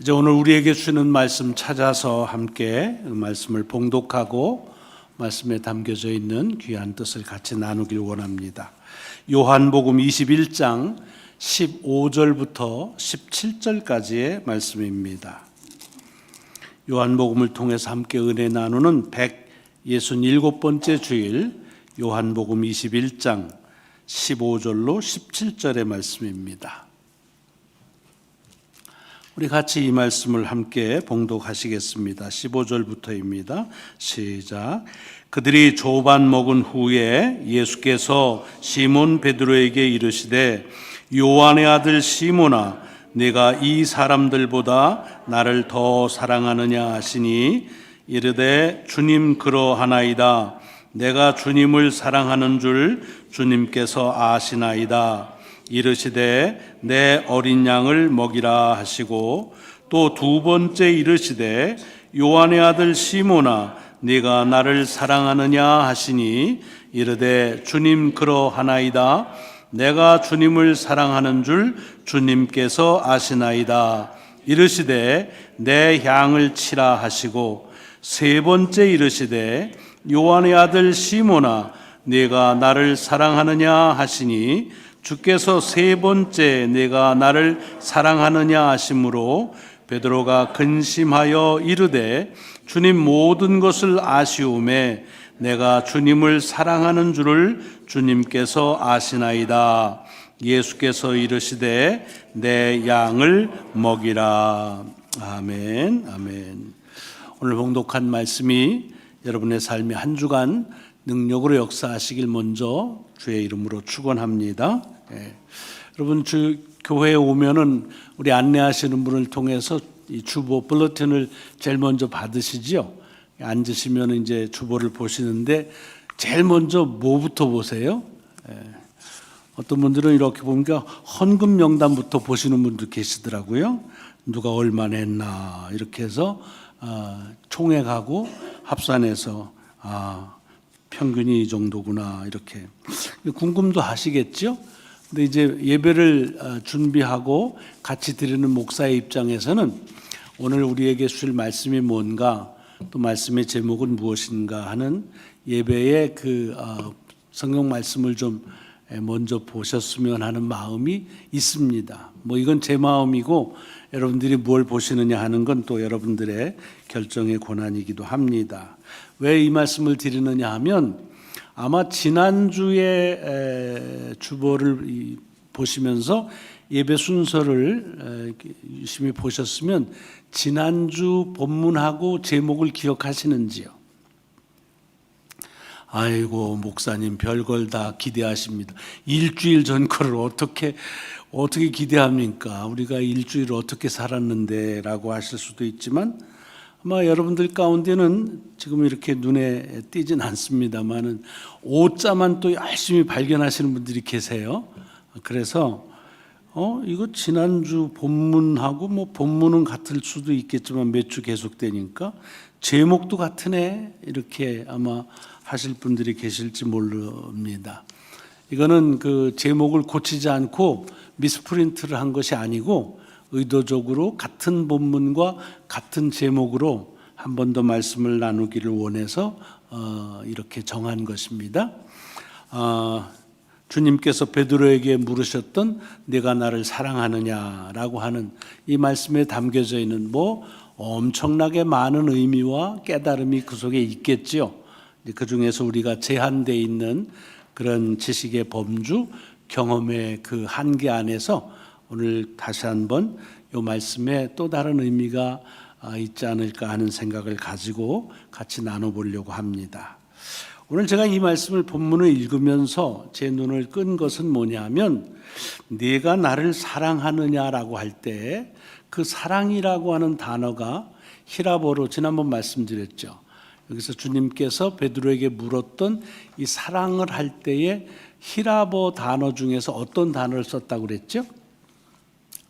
이제 오늘 우리에게 주시는 말씀 찾아서 함께 말씀을 봉독하고 말씀에 담겨져 있는 귀한 뜻을 같이 나누길 원합니다. 요한복음 21장 15절부터 17절까지의 말씀입니다. 요한복음을 통해서 함께 은혜 나누는 167번째 주일 요한복음 21장 15절로 17절의 말씀입니다. 우리 같이 이 말씀을 함께 봉독하시겠습니다. 15절부터입니다. 시작. 그들이 조반 먹은 후에 예수께서 시몬 베드로에게 이르시되 요한의 아들 시몬아 네가 이 사람들보다 나를 더 사랑하느냐 하시니 이르되 주님 그러하나이다. 내가 주님을 사랑하는 줄 주님께서 아시나이다. 이르시되 내 어린 양을 먹이라 하시고 또 두 번째 이르시되 요한의 아들 시몬아 네가 나를 사랑하느냐 하시니 이르되 주님 그러하나이다. 내가 주님을 사랑하는 줄 주님께서 아시나이다. 이르시되 내 양을 치라 하시고 세 번째 이르시되 요한의 아들 시몬아 네가 나를 사랑하느냐 하시니 주께서 세 번째 내가 나를 사랑하느냐 하심으로 베드로가 근심하여 이르되 주님 모든 것을 아시오매 내가 주님을 사랑하는 줄을 주님께서 아시나이다. 예수께서 이르시되 내 양을 먹이라. 아멘. 아멘. 오늘 봉독한 말씀이 여러분의 삶의 한 주간 능력으로 역사하시길 먼저 주의 이름으로 축원합니다. 여러분 교회에 오면은 우리 안내하시는 분을 통해서 이 주보 블러틴을 제일 먼저 받으시죠. 앉으시면 이제 주보를 보시는데 제일 먼저 뭐부터 보세요? 어떤 분들은 이렇게 보니까 헌금 명단부터 보시는 분도 계시더라고요. 누가 얼마 냈나 이렇게 해서 총액하고 합산해서 평균이 이 정도구나 이렇게 궁금도 하시겠죠. 근데 이제 예배를 준비하고 같이 드리는 목사의 입장에서는 오늘 우리에게 주실 말씀이 뭔가 또 말씀의 제목은 무엇인가 하는 예배의 그 성경 말씀을 좀 먼저 보셨으면 하는 마음이 있습니다. 뭐 이건 제 마음이고 여러분들이 뭘 보시느냐 하는 건 또 여러분들의 결정의 권한이기도 합니다. 왜 이 말씀을 드리느냐 하면 아마 지난주에 주보를 보시면서 예배 순서를 유심히 보셨으면 지난주 본문하고 제목을 기억하시는지요? 아이고 목사님 별걸 다 기대하십니다. 일주일 전 거를 어떻게 기대합니까? 우리가 일주일 어떻게 살았는데 라고 하실 수도 있지만 아마 여러분들 가운데는 지금 이렇게 눈에 띄진 않습니다만은 오자만 또 열심히 발견하시는 분들이 계세요. 그래서 이거 지난주 본문하고 뭐 본문은 같을 수도 있겠지만 몇 주 계속되니까 제목도 같으네 이렇게 아마 하실 분들이 계실지 모릅니다. 이거는 그 제목을 고치지 않고 미스프린트를 한 것이 아니고 의도적으로 같은 본문과 같은 제목으로 한 번 더 말씀을 나누기를 원해서 이렇게 정한 것입니다. 주님께서 베드로에게 물으셨던 내가 나를 사랑하느냐라고 하는 이 말씀에 담겨져 있는 뭐 엄청나게 많은 의미와 깨달음이 그 속에 있겠죠. 그 중에서 우리가 제한되어 있는 그런 지식의 범주, 경험의 그 한계 안에서 오늘 다시 한번 이 말씀에 또 다른 의미가 있지 않을까 하는 생각을 가지고 같이 나눠보려고 합니다. 오늘 제가 이 말씀을 본문을 읽으면서 제 눈을 끈 것은 뭐냐면 네가 나를 사랑하느냐라고 할 때 그 사랑이라고 하는 단어가 히라보로 지난번 말씀드렸죠. 여기서 주님께서 베드로에게 물었던 이 사랑을 할 때에 히라보 단어 중에서 어떤 단어를 썼다고 그랬죠?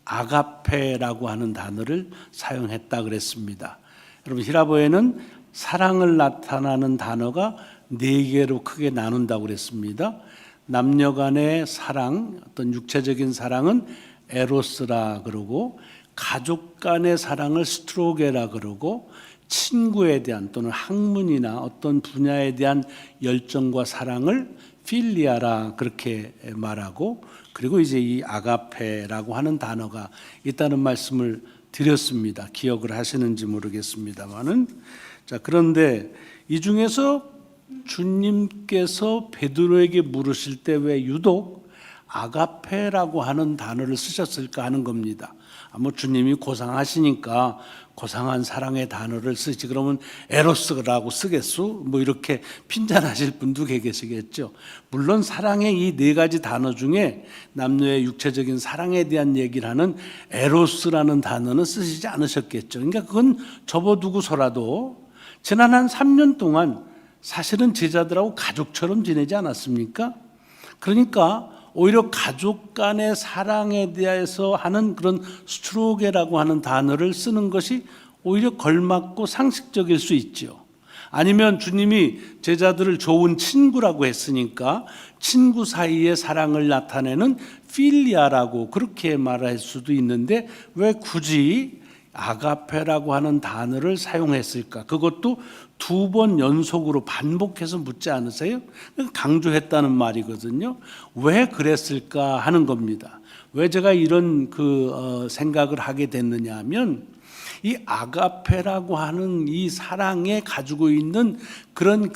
아가페라고 하는 단어를 사용했다 그랬습니다. 여러분 히라보에는 사랑을 나타나는 단어가 4개로 크게 나눈다고 그랬습니다. 남녀 간의 사랑, 어떤 육체적인 사랑은 에로스라 그러고 가족 간의 사랑을 스트로게라 그러고, 친구에 대한 또는 학문이나 어떤 분야에 대한 열정과 사랑을 필리아라 그렇게 말하고, 그리고 이제 이 아가페라고 하는 단어가 있다는 말씀을 드렸습니다. 기억을 하시는지 모르겠습니다만은. 자, 그런데 이 중에서 주님께서 베드로에게 물으실 때 왜 유독 아가페라고 하는 단어를 쓰셨을까 하는 겁니다. 뭐 주님이 고상하시니까 고상한 사랑의 단어를 쓰지 그러면 에로스라고 쓰겠소? 뭐 이렇게 핀잔하실 분도 계시겠죠. 물론 사랑의 이 네 가지 단어 중에 남녀의 육체적인 사랑에 대한 얘기를 하는 에로스라는 단어는 쓰시지 않으셨겠죠. 그러니까 그건 접어두고서라도 지난 한 3년 동안 사실은 제자들하고 가족처럼 지내지 않았습니까? 그러니까 오히려 가족 간의 사랑에 대해서 하는 그런 스트로게라고 하는 단어를 쓰는 것이 오히려 걸맞고 상식적일 수 있죠. 아니면 주님이 제자들을 좋은 친구라고 했으니까 친구 사이의 사랑을 나타내는 필리아라고 그렇게 말할 수도 있는데 왜 굳이 아가페라고 하는 단어를 사용했을까? 그것도 2번 연속으로 반복해서 묻지 않으세요? 강조했다는 말이거든요. 왜 그랬을까 하는 겁니다. 왜 제가 이런 생각을 하게 됐느냐 하면 이 아가페라고 하는 이 사랑에 가지고 있는 그런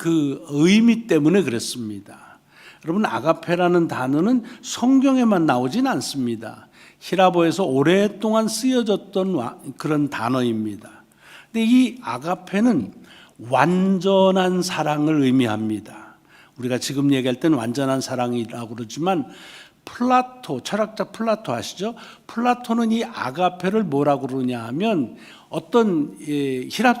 의미 때문에 그렇습니다. 여러분, 아가페라는 단어는 성경에만 나오진 않습니다. 히라보에서 오랫동안 쓰여졌던 그런 단어입니다. 근데 이 아가페는 완전한 사랑을 의미합니다. 우리가 지금 얘기할 때는 완전한 사랑이라고 그러지만 플라토, 철학자 플라토 아시죠? 플라토는 이 아가페를 뭐라고 그러냐 하면 어떤 히랍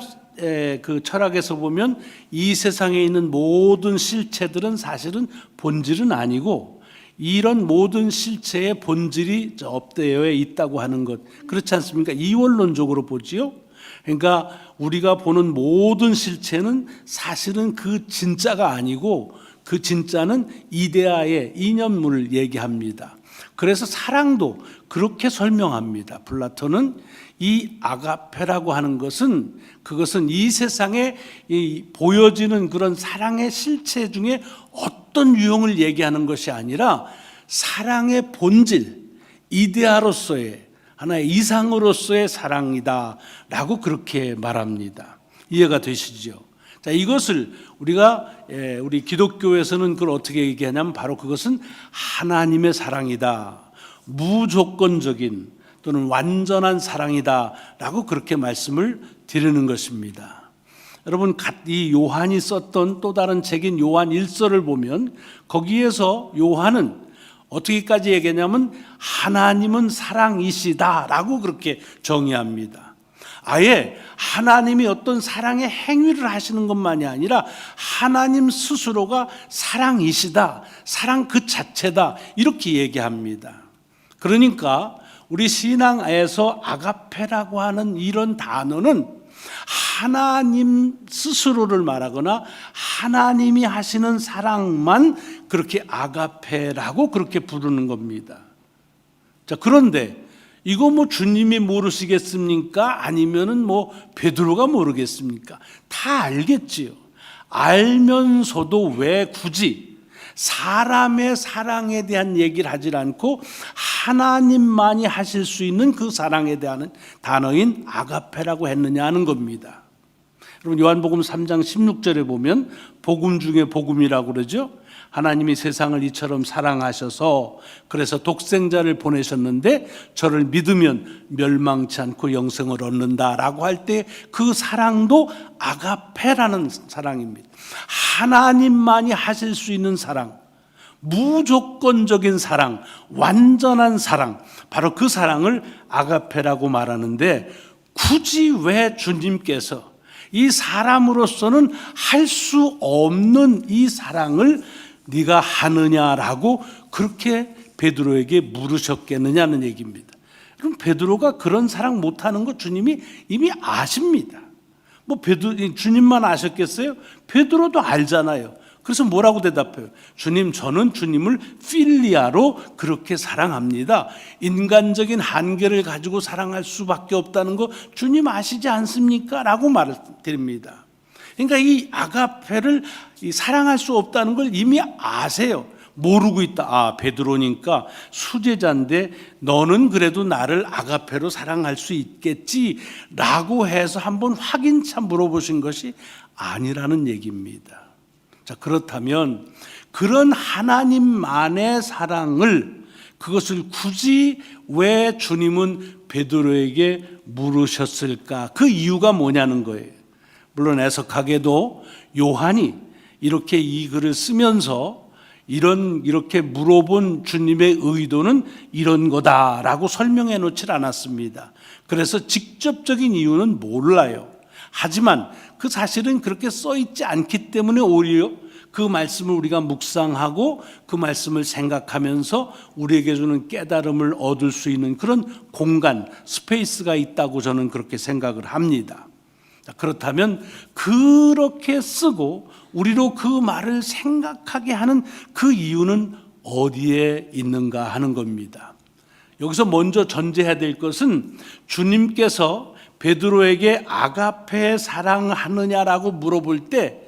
철학에서 보면 이 세상에 있는 모든 실체들은 사실은 본질은 아니고 이런 모든 실체의 본질이 업대여에 있다고 하는 것, 그렇지 않습니까? 이원론적으로 보지요. 그러니까 우리가 보는 모든 실체는 사실은 그 진짜가 아니고 그 진짜는 이데아의 이념물을 얘기합니다. 그래서 사랑도 그렇게 설명합니다. 플라톤은 이 아가페라고 하는 것은 그것은 이 세상에 보여지는 그런 사랑의 실체 중에 어떤 유형을 얘기하는 것이 아니라 사랑의 본질, 이데아로서의 하나의 이상으로서의 사랑이다 라고 그렇게 말합니다. 이해가 되시죠? 자, 이것을 우리 기독교에서는 그걸 어떻게 얘기하냐면 바로 그것은 하나님의 사랑이다, 무조건적인 또는 완전한 사랑이다 라고 그렇게 말씀을 드리는 것입니다. 여러분, 이 요한이 썼던 또 다른 책인 요한 1서를 보면 거기에서 요한은 어떻게까지 얘기하냐면 하나님은 사랑이시다라고 그렇게 정의합니다. 아예 하나님이 어떤 사랑의 행위를 하시는 것만이 아니라 하나님 스스로가 사랑이시다, 사랑 그 자체다 이렇게 얘기합니다. 그러니까 우리 신앙에서 아가페라고 하는 이런 단어는 하나님 스스로를 말하거나 하나님이 하시는 사랑만 그렇게 아가페라고 그렇게 부르는 겁니다. 자, 그런데 이거 주님이 모르시겠습니까? 아니면은 베드로가 모르겠습니까? 다 알겠지요. 알면서도 왜 굳이 사람의 사랑에 대한 얘기를 하지 않고 하나님만이 하실 수 있는 그 사랑에 대한 단어인 아가페라고 했느냐 하는 겁니다. 여러분, 요한복음 3장 16절에 보면 복음 중에 복음이라고 그러죠. 하나님이 세상을 이처럼 사랑하셔서 그래서 독생자를 보내셨는데 저를 믿으면 멸망치 않고 영생을 얻는다라고 할 때 그 사랑도 아가페라는 사랑입니다. 하나님만이 하실 수 있는 사랑, 무조건적인 사랑, 완전한 사랑, 바로 그 사랑을 아가페라고 말하는데 굳이 왜 주님께서 이 사람으로서는 할 수 없는 이 사랑을 네가 하느냐라고 그렇게 베드로에게 물으셨겠느냐는 얘기입니다. 그럼 베드로가 그런 사랑 못하는 거 주님이 이미 아십니다. 주님만 아셨겠어요? 베드로도 알잖아요. 그래서 뭐라고 대답해요? 주님, 저는 주님을 필리아로 그렇게 사랑합니다. 인간적인 한계를 가지고 사랑할 수밖에 없다는 거 주님 아시지 않습니까? 라고 말을 드립니다. 그러니까 이 아가페를 사랑할 수 없다는 걸 이미 아세요. 모르고 있다. 베드로니까 수제자인데 너는 그래도 나를 아가페로 사랑할 수 있겠지 라고 해서 한번 확인차 물어보신 것이 아니라는 얘기입니다. 자, 그렇다면 그런 하나님만의 사랑을, 그것을 굳이 왜 주님은 베드로에게 물으셨을까? 그 이유가 뭐냐는 거예요. 물론 애석하게도 요한이 이렇게 이 글을 쓰면서 이렇게 물어본 주님의 의도는 이런 거다라고 설명해 놓질 않았습니다. 그래서 직접적인 이유는 몰라요. 하지만 그 사실은 그렇게 써 있지 않기 때문에 오히려 그 말씀을 우리가 묵상하고 그 말씀을 생각하면서 우리에게 주는 깨달음을 얻을 수 있는 그런 공간, 스페이스가 있다고 저는 그렇게 생각을 합니다. 그렇다면 그렇게 쓰고 우리로 그 말을 생각하게 하는 그 이유는 어디에 있는가 하는 겁니다. 여기서 먼저 전제해야 될 것은 주님께서 베드로에게 아가페 사랑하느냐라고 물어볼 때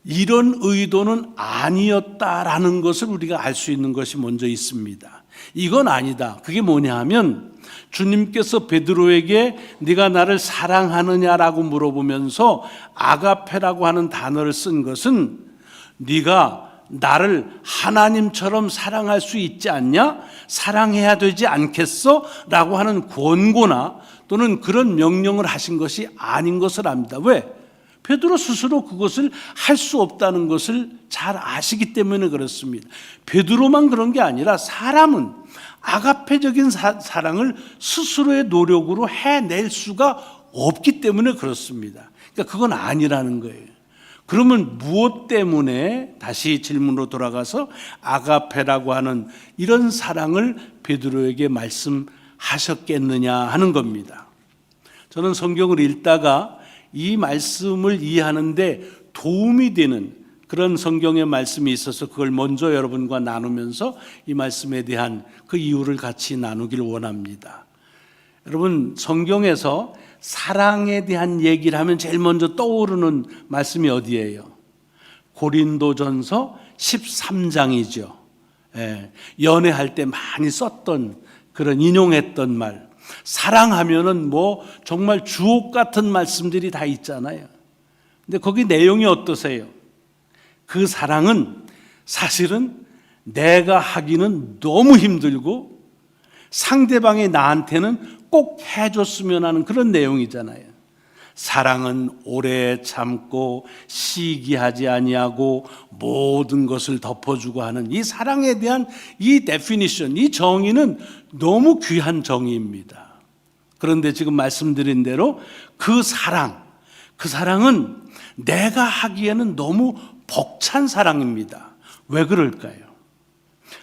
이런 의도는 아니었다라는 것을 우리가 알 수 있는 것이 먼저 있습니다. 이건 아니다. 그게 뭐냐 하면 주님께서 베드로에게 네가 나를 사랑하느냐라고 물어보면서 아가페라고 하는 단어를 쓴 것은 네가 나를 하나님처럼 사랑할 수 있지 않냐? 사랑해야 되지 않겠어? 라고 하는 권고나 또는 그런 명령을 하신 것이 아닌 것을 압니다. 왜? 베드로 스스로 그것을 할 수 없다는 것을 잘 아시기 때문에 그렇습니다. 베드로만 그런 게 아니라 사람은 아가페적인 사랑을 스스로의 노력으로 해낼 수가 없기 때문에 그렇습니다. 그러니까 그건 아니라는 거예요. 그러면 무엇 때문에, 다시 질문으로 돌아가서 아가페라고 하는 이런 사랑을 베드로에게 말씀하셨겠느냐 하는 겁니다. 저는 성경을 읽다가 이 말씀을 이해하는데 도움이 되는 그런 성경의 말씀이 있어서 그걸 먼저 여러분과 나누면서 이 말씀에 대한 그 이유를 같이 나누길 원합니다. 여러분, 성경에서 사랑에 대한 얘기를 하면 제일 먼저 떠오르는 말씀이 어디예요? 고린도전서 13장이죠. 연애할 때 많이 썼던 그런 인용했던 말. 사랑하면은 뭐 정말 주옥 같은 말씀들이 다 있잖아요. 근데 거기 내용이 어떠세요? 그 사랑은 사실은 내가 하기는 너무 힘들고 상대방이 나한테는 꼭 해줬으면 하는 그런 내용이잖아요. 사랑은 오래 참고 시기하지 아니하고 모든 것을 덮어주고 하는 이 사랑에 대한 이 데피니션, 이 정의는 너무 귀한 정의입니다. 그런데 지금 말씀드린 대로 그 사랑은 내가 하기에는 너무 벅찬 사랑입니다. 왜 그럴까요?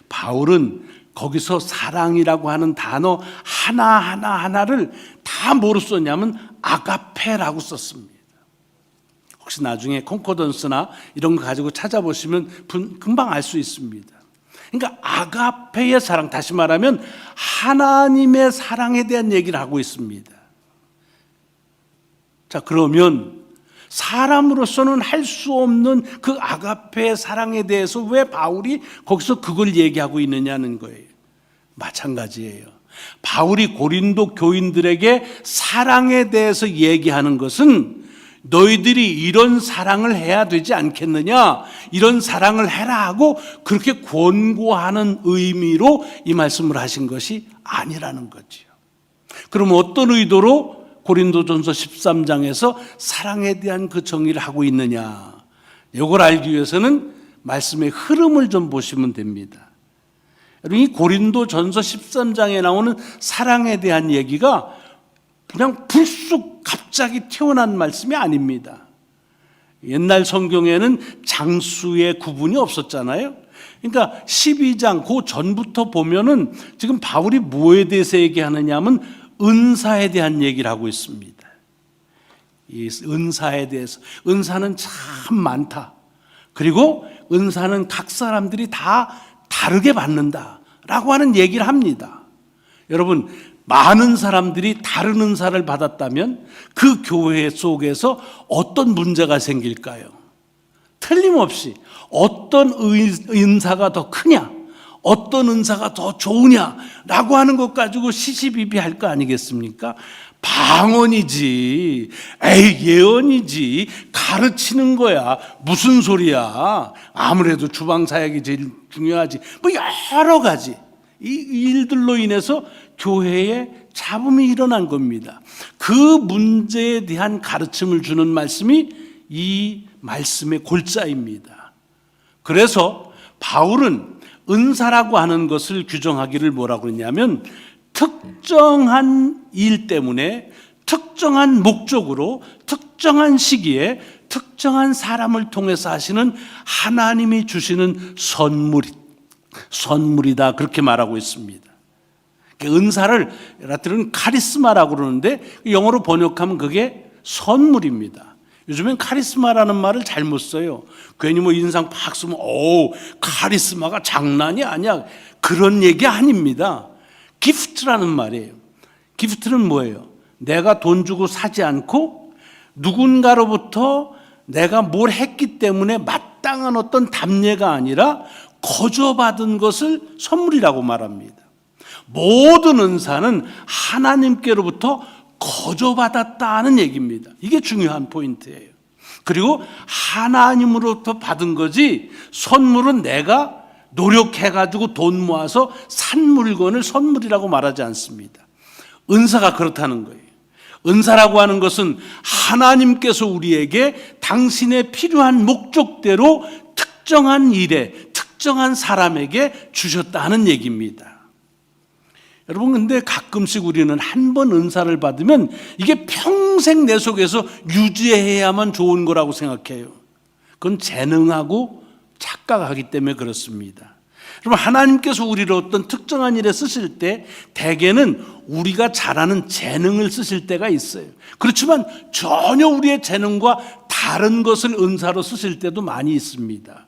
바울은 거기서 사랑이라고 하는 단어 하나를 다 뭐로 썼냐면 아가페라고 썼습니다. 혹시 나중에 콘코던스나 이런 거 가지고 찾아보시면 금방 알 수 있습니다. 그러니까 아가페의 사랑, 다시 말하면 하나님의 사랑에 대한 얘기를 하고 있습니다. 자, 그러면 사람으로서는 할 수 없는 그 아가페의 사랑에 대해서 왜 바울이 거기서 그걸 얘기하고 있느냐는 거예요. 마찬가지예요. 바울이 고린도 교인들에게 사랑에 대해서 얘기하는 것은 너희들이 이런 사랑을 해야 되지 않겠느냐, 이런 사랑을 해라 하고 그렇게 권고하는 의미로 이 말씀을 하신 것이 아니라는 거죠. 그럼 어떤 의도로 고린도전서 13장에서 사랑에 대한 그 정의를 하고 있느냐, 이걸 알기 위해서는 말씀의 흐름을 좀 보시면 됩니다. 이 고린도전서 13장에 나오는 사랑에 대한 얘기가 그냥 불쑥 갑자기 튀어난 말씀이 아닙니다. 옛날 성경에는 장수의 구분이 없었잖아요. 그러니까 12장 그 전부터 보면은 지금 바울이 뭐에 대해서 얘기하느냐 하면 은사에 대한 얘기를 하고 있습니다. 이 은사에 대해서, 은사는 참 많다. 그리고 은사는 각 사람들이 다 다르게 받는다라고 하는 얘기를 합니다. 여러분, 많은 사람들이 다른 은사를 받았다면 그 교회 속에서 어떤 문제가 생길까요? 틀림없이 어떤 은사가 더 크냐, 어떤 은사가 더 좋으냐라고 하는 것 가지고 시시비비할 거 아니겠습니까? 방언이지, 예언이지, 가르치는 거야, 무슨 소리야. 아무래도 주방사역이 제일 중요하지. 뭐 여러 가지 이 일들로 인해서 교회에 잡음이 일어난 겁니다. 그 문제에 대한 가르침을 주는 말씀이 이 말씀의 골자입니다. 그래서 바울은 은사라고 하는 것을 규정하기를 뭐라고 그러냐면, 특정한 일 때문에 특정한 목적으로 특정한 시기에 특정한 사람을 통해서 하시는 하나님이 주시는 선물이다, 그렇게 말하고 있습니다. 은사를 라틴어는 카리스마라고 그러는데 영어로 번역하면 그게 선물입니다. 요즘엔 카리스마라는 말을 잘못 써요. 괜히 뭐 인상 팍 쓰면 카리스마가 장난이 아니야, 그런 얘기 아닙니다. 기프트라는 말이에요. 기프트는 뭐예요? 내가 돈 주고 사지 않고 누군가로부터 내가 뭘 했기 때문에 마땅한 어떤 답례가 아니라 거저 받은 것을 선물이라고 말합니다. 모든 은사는 하나님께로부터 거저 받았다는 얘기입니다. 이게 중요한 포인트예요. 그리고 하나님으로부터 받은 거지, 선물은 내가 노력해가지고 돈 모아서 산 물건을 선물이라고 말하지 않습니다. 은사가 그렇다는 거예요. 은사라고 하는 것은 하나님께서 우리에게 당신의 필요한 목적대로 특정한 일에, 특정한 사람에게 주셨다는 얘기입니다. 여러분, 근데 가끔씩 우리는 한 번 은사를 받으면 이게 평생 내 속에서 유지해야만 좋은 거라고 생각해요. 그건 재능하고 착각하기 때문에 그렇습니다. 여러분, 하나님께서 우리를 어떤 특정한 일에 쓰실 때 대개는 우리가 잘하는 재능을 쓰실 때가 있어요. 그렇지만 전혀 우리의 재능과 다른 것을 은사로 쓰실 때도 많이 있습니다.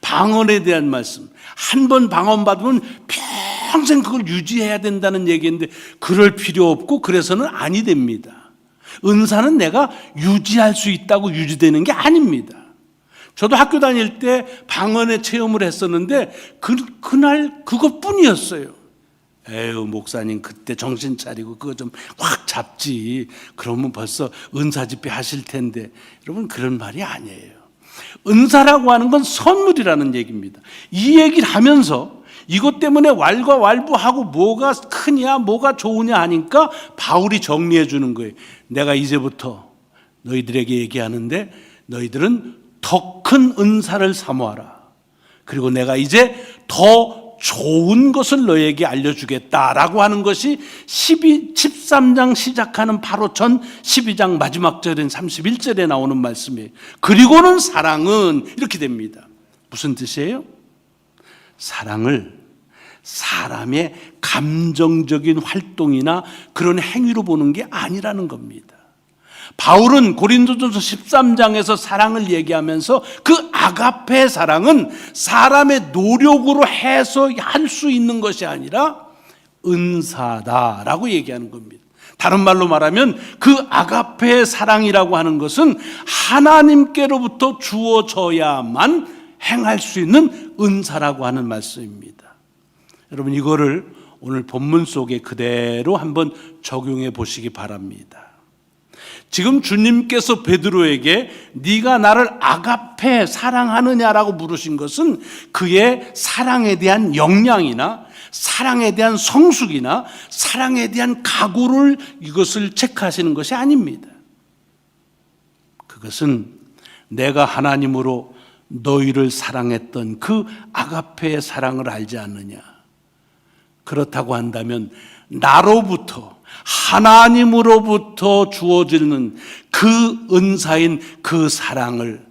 방언에 대한 말씀, 한 번 방언 받으면 평생 그걸 유지해야 된다는 얘기인데 그럴 필요 없고, 그래서는 아니 됩니다. 은사는 내가 유지할 수 있다고 유지되는 게 아닙니다. 저도 학교 다닐 때 방언의 체험을 했었는데 그날 그것뿐이었어요. 에휴, 목사님 그때 정신 차리고 그거 좀 확 잡지, 그러면 벌써 은사 집회 하실 텐데. 여러분, 그런 말이 아니에요. 은사라고 하는 건 선물이라는 얘기입니다. 이 얘기를 하면서 이것 때문에 왈가왈부하고 뭐가 크냐 뭐가 좋으냐 하니까 바울이 정리해 주는 거예요. 내가 이제부터 너희들에게 얘기하는데 너희들은 더 큰 은사를 사모하라. 그리고 내가 이제 더 좋은 것을 너에게 알려주겠다라고 하는 것이 13장 시작하는 바로 전 12장 마지막 절인 31절에 나오는 말씀이에요. 그리고는 사랑은 이렇게 됩니다. 무슨 뜻이에요? 사랑을 사람의 감정적인 활동이나 그런 행위로 보는 게 아니라는 겁니다. 바울은 고린도전서 13장에서 사랑을 얘기하면서 그 아가페 사랑은 사람의 노력으로 해서 할 수 있는 것이 아니라 은사다라고 얘기하는 겁니다. 다른 말로 말하면 그 아가페 사랑이라고 하는 것은 하나님께로부터 주어져야만 행할 수 있는 은사라고 하는 말씀입니다. 여러분, 이거를 오늘 본문 속에 그대로 한번 적용해 보시기 바랍니다. 지금 주님께서 베드로에게 네가 나를 아가페 사랑하느냐라고 물으신 것은 그의 사랑에 대한 역량이나 사랑에 대한 성숙이나 사랑에 대한 각오를 이것을 체크하시는 것이 아닙니다. 그것은 내가 하나님으로 너희를 사랑했던 그 아가페의 사랑을 알지 않느냐. 그렇다고 한다면 나로부터, 하나님으로부터 주어지는 그 은사인 그 사랑을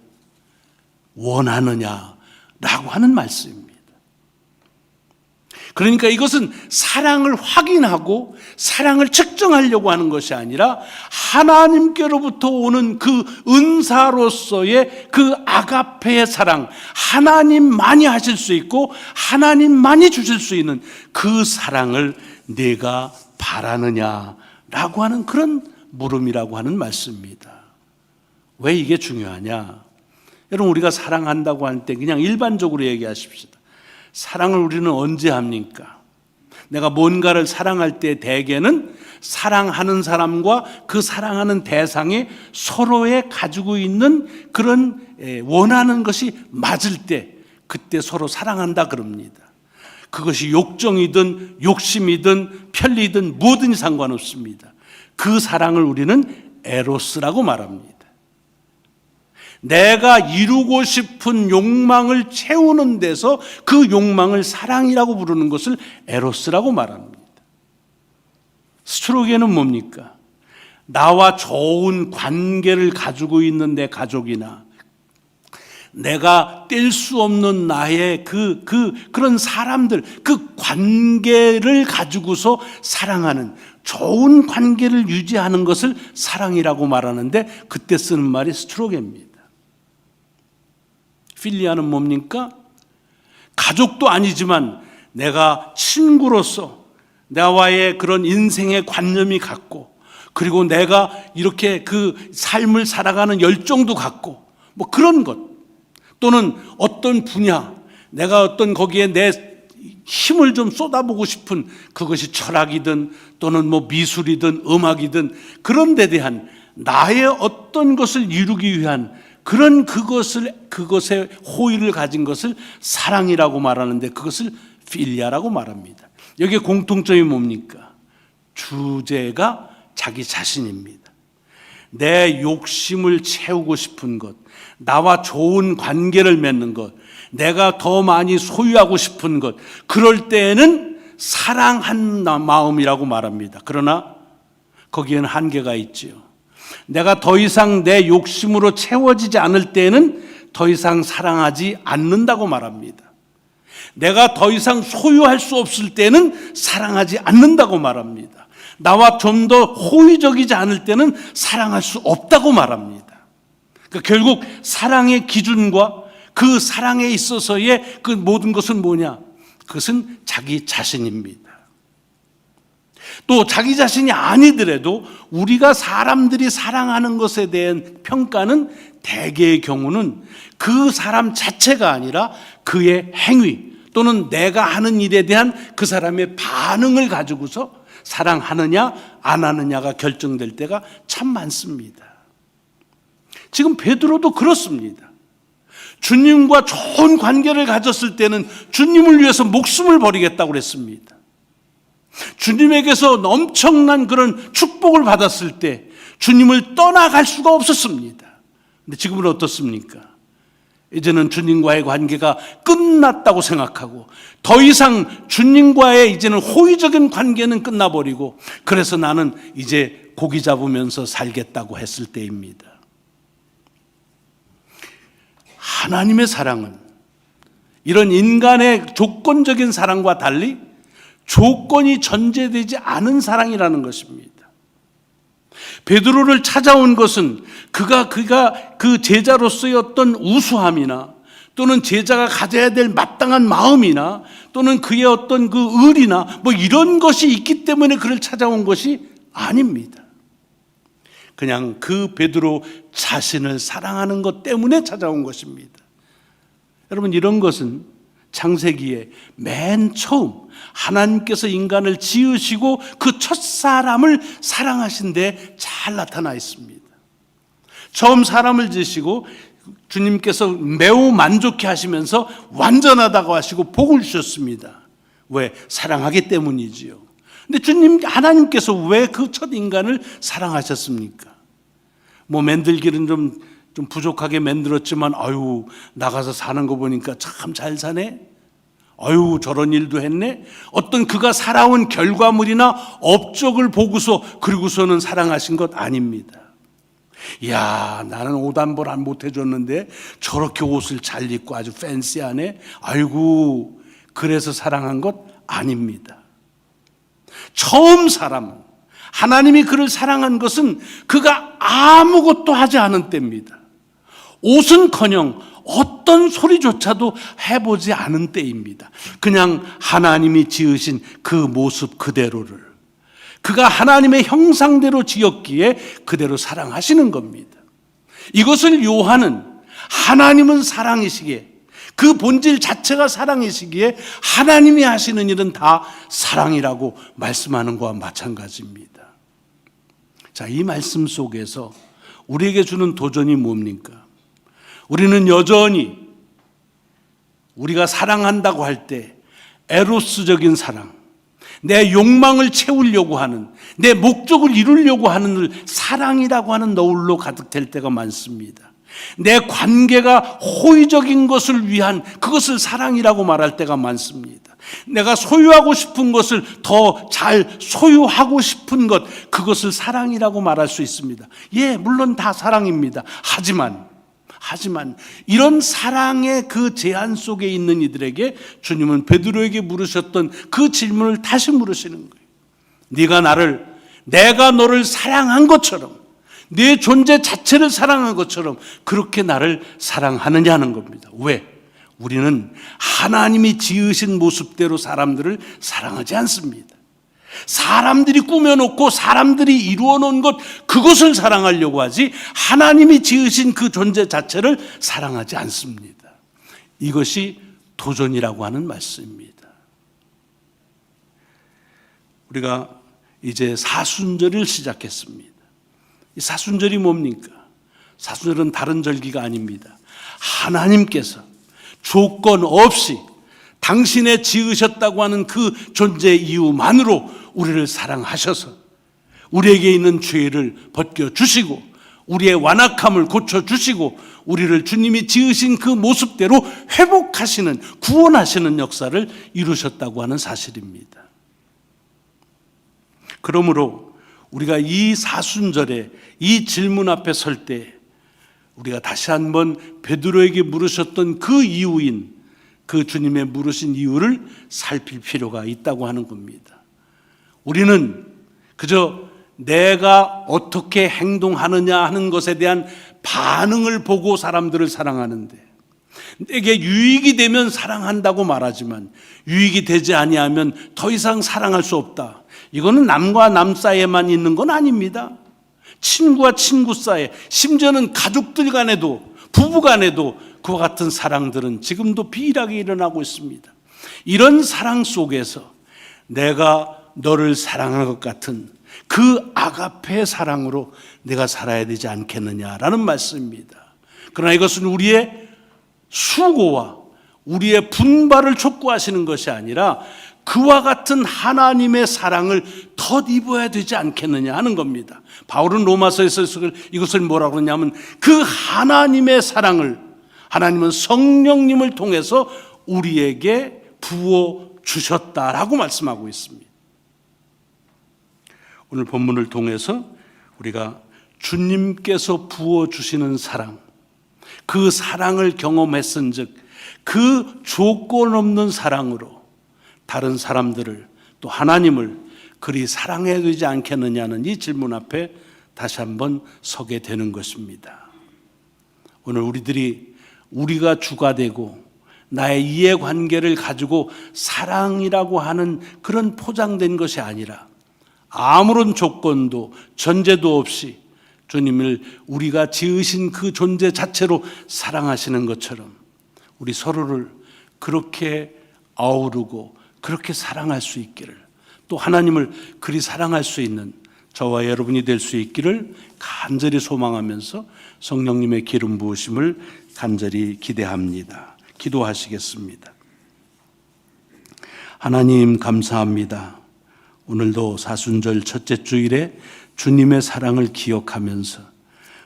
원하느냐라고 하는 말씀입니다. 그러니까 이것은 사랑을 확인하고 사랑을 측정하려고 하는 것이 아니라 하나님께로부터 오는 그 은사로서의 그 아가페의 사랑, 하나님만이 하실 수 있고 하나님만이 주실 수 있는 그 사랑을 내가 바라느냐라고 하는 그런 물음이라고 하는 말씀입니다. 왜 이게 중요하냐? 여러분, 우리가 사랑한다고 할 때 그냥 일반적으로 얘기하십시다. 사랑을 우리는 언제 합니까? 내가 뭔가를 사랑할 때 대개는 사랑하는 사람과 그 사랑하는 대상이 서로에 가지고 있는 그런 원하는 것이 맞을 때 그때 서로 사랑한다 그럽니다. 그것이 욕정이든 욕심이든 편리든 뭐든 상관없습니다. 그 사랑을 우리는 에로스라고 말합니다. 내가 이루고 싶은 욕망을 채우는 데서 그 욕망을 사랑이라고 부르는 것을 에로스라고 말합니다. 스트로게는 뭡니까? 나와 좋은 관계를 가지고 있는 내 가족이나 내가 뗄 수 없는 나의 그런 사람들, 그 관계를 가지고서 사랑하는 좋은 관계를 유지하는 것을 사랑이라고 말하는데 그때 쓰는 말이 스트로게입니다. 필리아는 뭡니까? 가족도 아니지만 내가 친구로서 나와의 그런 인생의 관념이 갖고 그리고 내가 이렇게 그 삶을 살아가는 열정도 갖고 뭐 그런 것 또는 어떤 분야 내가 어떤 거기에 내 힘을 좀 쏟아보고 싶은 그것이 철학이든 또는 뭐 미술이든 음악이든 그런 데 대한 나의 어떤 것을 이루기 위한 그런 그것에 호의를 가진 것을 사랑이라고 말하는데 그것을 필리아라고 말합니다. 여기에 공통점이 뭡니까? 주제가 자기 자신입니다. 내 욕심을 채우고 싶은 것, 나와 좋은 관계를 맺는 것, 내가 더 많이 소유하고 싶은 것, 그럴 때에는 사랑한 마음이라고 말합니다. 그러나 거기에는 한계가 있지요. 내가 더 이상 내 욕심으로 채워지지 않을 때에는 더 이상 사랑하지 않는다고 말합니다. 내가 더 이상 소유할 수 없을 때는 사랑하지 않는다고 말합니다. 나와 좀 더 호의적이지 않을 때는 사랑할 수 없다고 말합니다. 그러니까 결국 사랑의 기준과 그 사랑에 있어서의 그 모든 것은 뭐냐? 그것은 자기 자신입니다. 또 자기 자신이 아니더라도 우리가 사람들이 사랑하는 것에 대한 평가는 대개의 경우는 그 사람 자체가 아니라 그의 행위 또는 내가 하는 일에 대한 그 사람의 반응을 가지고서 사랑하느냐 안 하느냐가 결정될 때가 참 많습니다. 지금 베드로도 그렇습니다. 주님과 좋은 관계를 가졌을 때는 주님을 위해서 목숨을 버리겠다고 그랬습니다. 주님에게서 엄청난 그런 축복을 받았을 때 주님을 떠나갈 수가 없었습니다. 근데 지금은 어떻습니까? 이제는 주님과의 관계가 끝났다고 생각하고 더 이상 주님과의 이제는 호의적인 관계는 끝나버리고 그래서 나는 이제 고기 잡으면서 살겠다고 했을 때입니다. 하나님의 사랑은 이런 인간의 조건적인 사랑과 달리 조건이 전제되지 않은 사랑이라는 것입니다. 베드로를 찾아온 것은 그가 그 제자로서의 어떤 우수함이나 또는 제자가 가져야 될 마땅한 마음이나 또는 그의 어떤 그 의리나 뭐 이런 것이 있기 때문에 그를 찾아온 것이 아닙니다. 그냥 그 베드로 자신을 사랑하는 것 때문에 찾아온 것입니다. 여러분, 이런 것은 창세기에 맨 처음 하나님께서 인간을 지으시고 그 첫사람을 사랑하신 데 잘 나타나 있습니다. 처음 사람을 지으시고 주님께서 매우 만족해 하시면서 완전하다고 하시고 복을 주셨습니다. 왜? 사랑하기 때문이지요. 근데 주님 하나님께서 왜 그 첫 인간을 사랑하셨습니까? 뭐 만들기는 좀 부족하게 만들었지만 아유 나가서 사는 거 보니까 참 잘 사네. 아유 저런 일도 했네. 어떤 그가 살아온 결과물이나 업적을 보고서 그리고서는 사랑하신 것 아닙니다. 야 나는 옷 한 벌 안 못 해줬는데 저렇게 옷을 잘 입고 아주 팬시하네. 아이고 그래서 사랑한 것 아닙니다. 처음 사람은 하나님이 그를 사랑한 것은 그가 아무것도 하지 않은 때입니다. 옷은커녕 어떤 소리조차도 해보지 않은 때입니다. 그냥 하나님이 지으신 그 모습 그대로를 그가 하나님의 형상대로 지었기에 그대로 사랑하시는 겁니다. 이것을 요한은 하나님은 사랑이시기에 그 본질 자체가 사랑이시기에 하나님이 하시는 일은 다 사랑이라고 말씀하는 것과 마찬가지입니다. 자, 이 말씀 속에서 우리에게 주는 도전이 뭡니까? 우리는 여전히 우리가 사랑한다고 할 때 에로스적인 사랑, 내 욕망을 채우려고 하는, 내 목적을 이루려고 하는 사랑이라고 하는 너울로 가득될 때가 많습니다. 내 관계가 호의적인 것을 위한 그것을 사랑이라고 말할 때가 많습니다. 내가 소유하고 싶은 것을 더 잘 소유하고 싶은 것, 그것을 사랑이라고 말할 수 있습니다. 예, 물론 다 사랑입니다. 하지만 이런 사랑의 그 제한 속에 있는 이들에게 주님은 베드로에게 물으셨던 그 질문을 다시 물으시는 거예요. 내가 너를 사랑한 것처럼, 네 존재 자체를 사랑한 것처럼 그렇게 나를 사랑하느냐는 겁니다. 왜? 우리는 하나님이 지으신 모습대로 사람들을 사랑하지 않습니다. 사람들이 꾸며놓고 사람들이 이루어놓은 것, 그것을 사랑하려고 하지 하나님이 지으신 그 존재 자체를 사랑하지 않습니다. 이것이 도전이라고 하는 말씀입니다. 우리가 이제 사순절을 시작했습니다. 이 사순절이 뭡니까? 사순절은 다른 절기가 아닙니다. 하나님께서 조건 없이 당신의 지으셨다고 하는 그 존재 이유만으로 우리를 사랑하셔서 우리에게 있는 죄를 벗겨주시고 우리의 완악함을 고쳐주시고 우리를 주님이 지으신 그 모습대로 회복하시는, 구원하시는 역사를 이루셨다고 하는 사실입니다. 그러므로 우리가 이 사순절에 이 질문 앞에 설 때 우리가 다시 한번 베드로에게 물으셨던 그 이유인 그 주님의 물으신 이유를 살필 필요가 있다고 하는 겁니다. 우리는 그저 내가 어떻게 행동하느냐 하는 것에 대한 반응을 보고 사람들을 사랑하는데, 내게 유익이 되면 사랑한다고 말하지만 유익이 되지 아니하면 더 이상 사랑할 수 없다. 이거는 남과 남 사이에만 있는 건 아닙니다. 친구와 친구 사이에, 심지어는 가족들 간에도, 부부 간에도 그와 같은 사랑들은 지금도 비일하게 일어나고 있습니다. 이런 사랑 속에서 내가 너를 사랑하는 것 같은 그 아가페 사랑으로 내가 살아야 되지 않겠느냐라는 말씀입니다. 그러나 이것은 우리의 수고와 우리의 분발을 촉구하시는 것이 아니라 그와 같은 하나님의 사랑을 덧입어야 되지 않겠느냐 하는 겁니다. 바울은 로마서에서 이것을 뭐라고 그러냐면 그 하나님의 사랑을 하나님은 성령님을 통해서 우리에게 부어 주셨다라고 말씀하고 있습니다. 오늘 본문을 통해서 우리가 주님께서 부어 주시는 사랑, 그 사랑을 경험했은즉 그 조건 없는 사랑으로 다른 사람들을 또 하나님을 그리 사랑해야 되지 않겠느냐는 이 질문 앞에 다시 한번 서게 되는 것입니다. 오늘 우리가 주가 되고 나의 이해관계를 가지고 사랑이라고 하는 그런 포장된 것이 아니라 아무런 조건도 전제도 없이 주님을 우리가 지으신 그 존재 자체로 사랑하시는 것처럼 우리 서로를 그렇게 아우르고 그렇게 사랑할 수 있기를, 또 하나님을 그리 사랑할 수 있는 저와 여러분이 될 수 있기를 간절히 소망하면서 성령님의 기름 부으심을 간절히 기대합니다. 기도하시겠습니다. 하나님 감사합니다. 오늘도 사순절 첫째 주일에 주님의 사랑을 기억하면서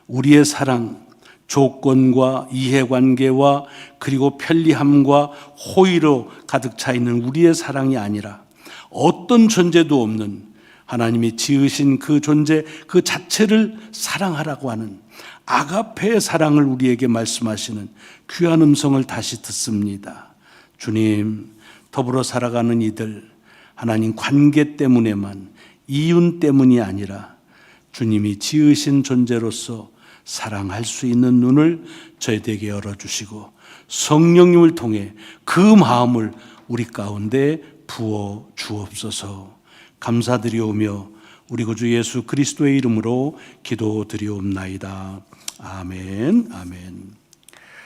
우리의 사랑, 조건과 이해관계와 그리고 편리함과 호의로 가득 차 있는 우리의 사랑이 아니라 어떤 존재도 없는 하나님이 지으신 그 존재 그 자체를 사랑하라고 하는 아가페의 사랑을 우리에게 말씀하시는 귀한 음성을 다시 듣습니다. 주님, 더불어 살아가는 이들 하나님 관계 때문에만, 이윤 때문이 아니라 주님이 지으신 존재로서 사랑할 수 있는 눈을 저희에게 열어주시고 성령님을 통해 그 마음을 우리 가운데 부어 주옵소서. 감사드리오며 우리 구주 예수 그리스도의 이름으로 기도드리옵나이다. 아멘. 아멘.